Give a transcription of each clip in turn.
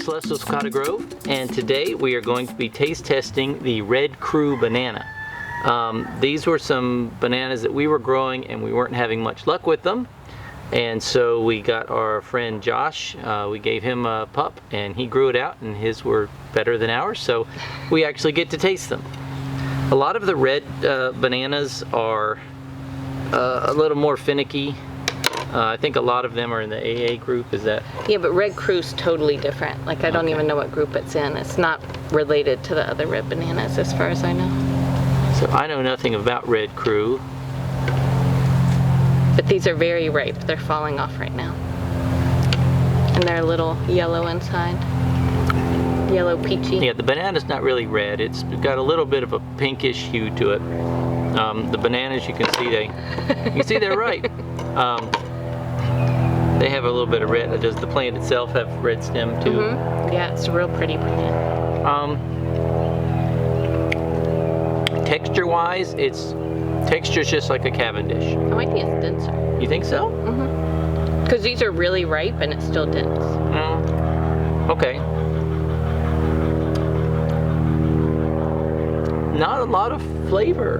Celeste of Sulcata Grove, and today we are going to be taste testing the Red Kru Banana. These were some bananas that we were growing and we weren't having much luck with them, and so we got our friend Josh, we gave him a pup and he grew it out, and his were better than ours, so we actually get to taste them. A lot of the red bananas are a little more finicky. I think a lot of them are in the AA group, is that? Yeah, but Red Kru's totally different. Like, I don't even know what group it's in. It's not related to the other red bananas as far as I know. So I know nothing about Red Kru. But these are very ripe. They're falling off right now. And they're a little yellow inside. Yellow peachy. Yeah, the banana's not really red. It's got a little bit of a pinkish hue to it. The bananas, you can see they're ripe. They have a little bit of red. Does the plant itself have red stem too? Mm-hmm. Yeah, it's a real pretty plant. Texture-wise, texture's just like a Cavendish. Oh, I think it's denser. You think so? Mm-hmm. Because these are really ripe and it's still dense. Okay. Not a lot of flavor.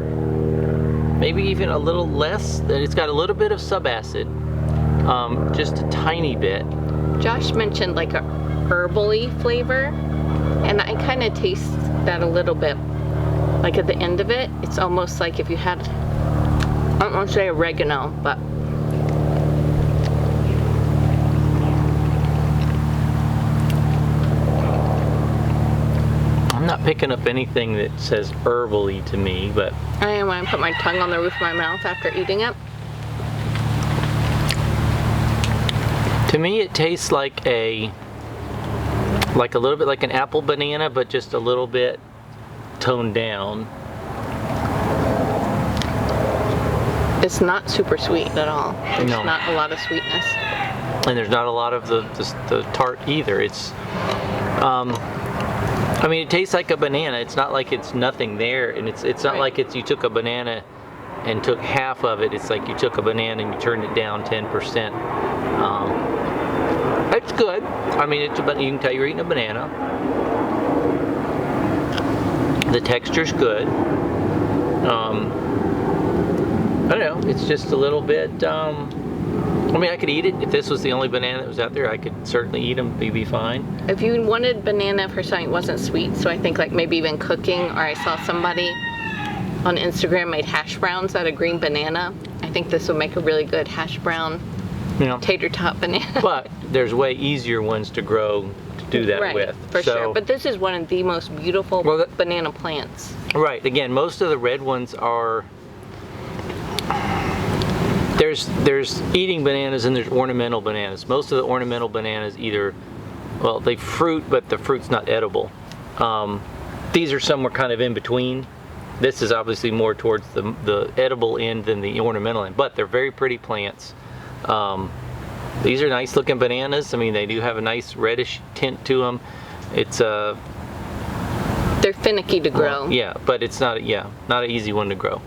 Maybe even a little less. It's got a little bit of subacid. Just a tiny bit. Josh mentioned like a herbally flavor, and I kind of taste that a little bit. Like at the end of it, it's almost like if you had, I don't want to say oregano, but I'm not picking up anything that says herbally to me, but I am when I put my tongue on the roof of my mouth after eating it. To me, it tastes like a little bit like an apple banana, but just a little bit toned down. It's not super sweet at all. There's not a lot of sweetness. And there's not a lot of the tart either. It's, I mean, it tastes like a banana. It's not like it's nothing there, and it's not like you took a banana and took half of it. It's like you took a banana and you turned it down 10%. It's good. I mean, you can tell you're eating a banana. The texture's good. I don't know. It's just a little bit. I mean, I could eat it. If this was the only banana that was out there, I could certainly eat them. They'd be fine. If you wanted banana for something that wasn't sweet, so I think like maybe even cooking, or I saw somebody on Instagram made hash browns out of green banana. I think this would make a really good hash brown tater tot banana. But there's way easier ones to grow to do that with. For sure. But this is one of the most beautiful banana plants. Right. Again, most of the red ones are. There's eating bananas and there's ornamental bananas. Most of the ornamental bananas either, well, they fruit, but the fruit's not edible. These are somewhere kind of in between. This is obviously more towards the edible end than the ornamental end, but they're very pretty plants. These are nice looking bananas. I mean, they do have a nice reddish tint to them. It's they're finicky to grow. Yeah, but it's not not an easy one to grow.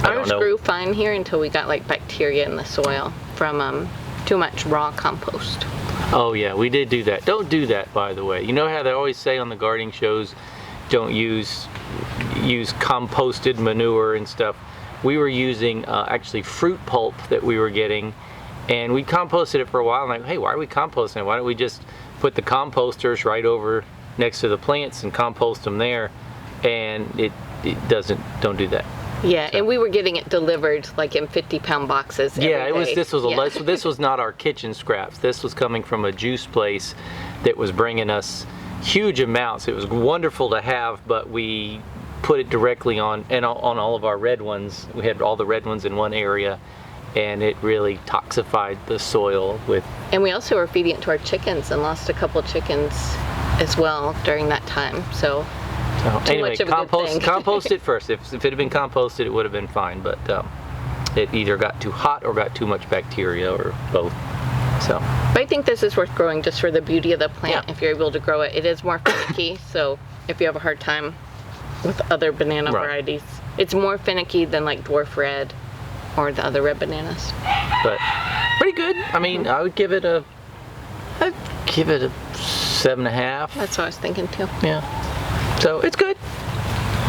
Ours grew fine here until we got like bacteria in the soil from too much raw compost. Oh yeah, we did do that. Don't do that, by the way. You know how they always say on the gardening shows, don't use composted manure and stuff. We were using actually fruit pulp that we were getting, and we composted it for a while. I'm like, hey, why are we composting it? Why don't we just put the composters right over next to the plants and compost them there? And it don't do that. Yeah, so. And we were getting it delivered like in 50-pound boxes every day. This was not our kitchen scraps. This was coming from a juice place that was bringing us huge amounts. It was wonderful to have, but we put it directly on all of our red ones. We had all the red ones in one area, and it really toxified the soil with. And we also were feeding it to our chickens and lost a couple chickens as well during that time. So anyway, compost it first. If it had been composted, it would have been fine, but it either got too hot or got too much bacteria or both. So. But I think this is worth growing just for the beauty of the plant. If you're able to grow it. It is more finicky, so if you have a hard time with other banana varieties, it's more finicky than like dwarf red or the other red bananas. But pretty good. I mean, I'd give it a 7 7.5. That's what I was thinking too. Yeah. So it's good.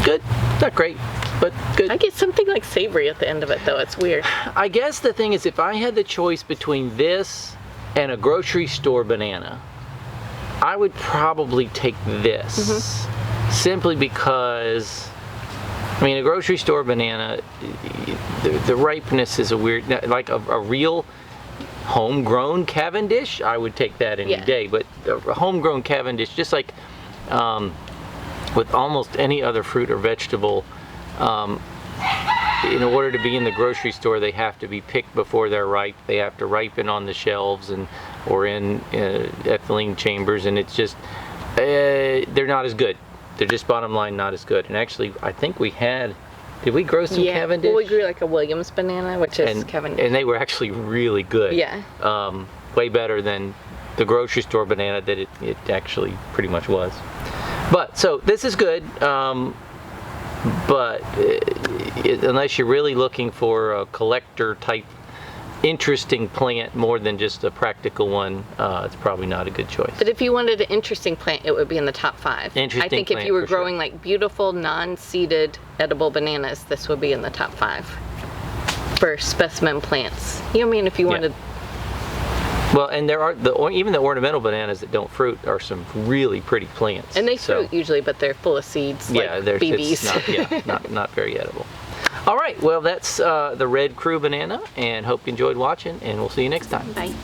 Good. Not great, but good. I get something like savory at the end of it though. It's weird. I guess the thing is, if I had the choice between this and a grocery store banana, I would probably take this. Simply because, I mean, a grocery store banana, the ripeness is a weird, like a real homegrown Cavendish, I would take that any day. But a homegrown Cavendish, just like with almost any other fruit or vegetable, in order to be in the grocery store, they have to be picked before they're ripe. They have to ripen on the shelves or in ethylene chambers, and it's just, they're not as good. They're just bottom line not as good. And actually, I think we had, did we grow some Cavendish? Well, we grew like a Williams banana, which is Cavendish. And they were actually really good. Yeah. Way better than the grocery store banana that it actually pretty much was. But, so this is good. But unless you're really looking for a collector type interesting plant more than just a practical one, it's probably not a good choice. But if you wanted an interesting plant, it would be in the top 5. Interesting I think plant, if you were for sure. growing like beautiful non-seeded edible bananas, this would be in the top 5 for specimen plants. You know what I mean? If you wanted. Well, and there are even the ornamental bananas that don't fruit are some really pretty plants. And they fruit usually, but they're full of seeds, yeah, like they're BBs. not very edible. All right, well, that's the Red Kru Banana, and hope you enjoyed watching, and we'll see you next time. Bye.